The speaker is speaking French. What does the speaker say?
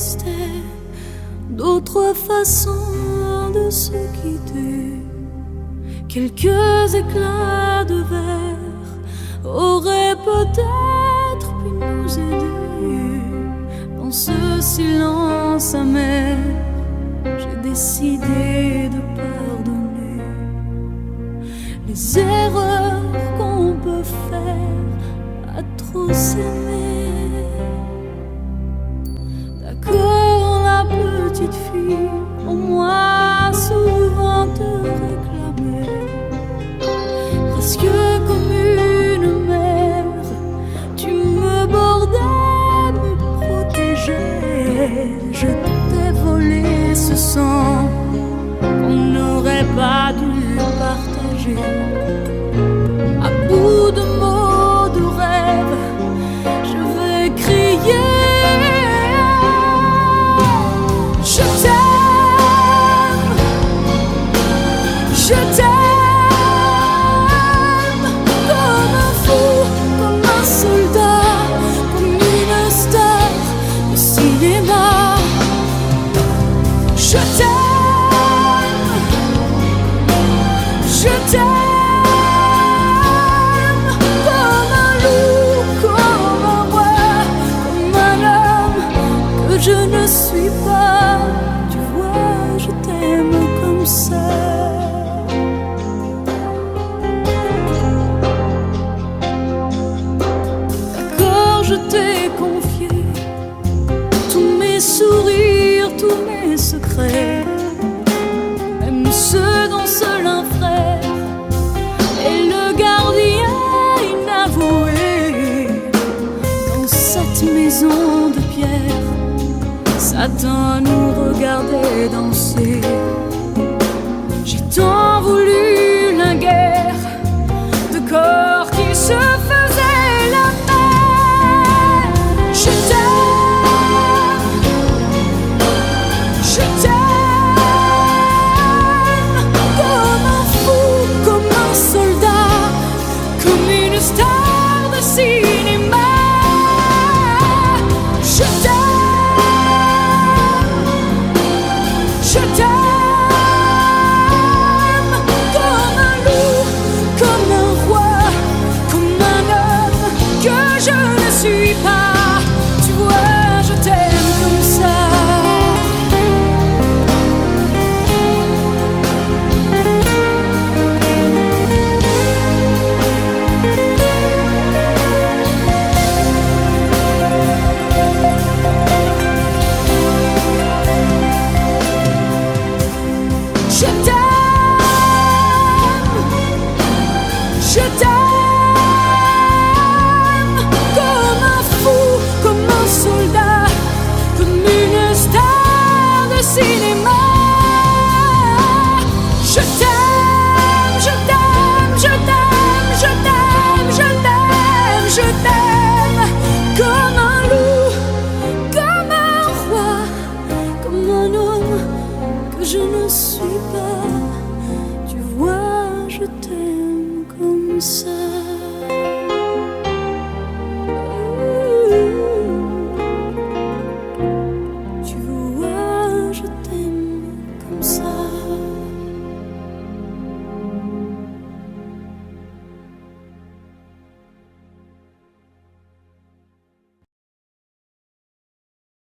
existait d'autres façons de se quitter. Quelques éclats de verre auraient peut-être pu nous aider. Dans ce silence amer, j'ai décidé de pardonner les erreurs qu'on peut faire à trop s'aimer. D'accord, la petite fille, pour moi souvent te réclamait, presque comme une mère, tu me bordais, me protégeais. Je t'ai volé ce sang qu'on n'aurait pas dû partager. À bout de mots, de rêves, je vais crier. Je t'aime, je t'aime, comme un fou, comme un soldat, comme une star de cinéma. Je t'aime, je t'aime, comme un loup, comme un roi, comme un homme que je ne suis pas. Tu vois, je t'aime comme ça. D'accord, je t'ai confié tous mes sourires, tous mes secrets, même ceux dont seul un frère est le gardien inavoué. Dans cette maison de pierre, Satan nous regardait danser. J'ai tant voulu la guerre de corps qui se faisaient la paix. Je t'aime, je t'aime, comme un fou, comme un soldat, comme une star de cinéma. Je t'aime, je t'aime, comme un loup, comme un roi, comme un homme que je ne suis pas. Tu vois, je t'aime comme ça. Je t'aime, je t'aime, comme un fou, comme un soldat, comme une star de cinéma. Je t'aime, je t'aime, je t'aime, je t'aime, je t'aime, je t'aime, comme un loup, comme un roi, comme un homme que je ne suis pas. Tu vois, je t'aime comme ça.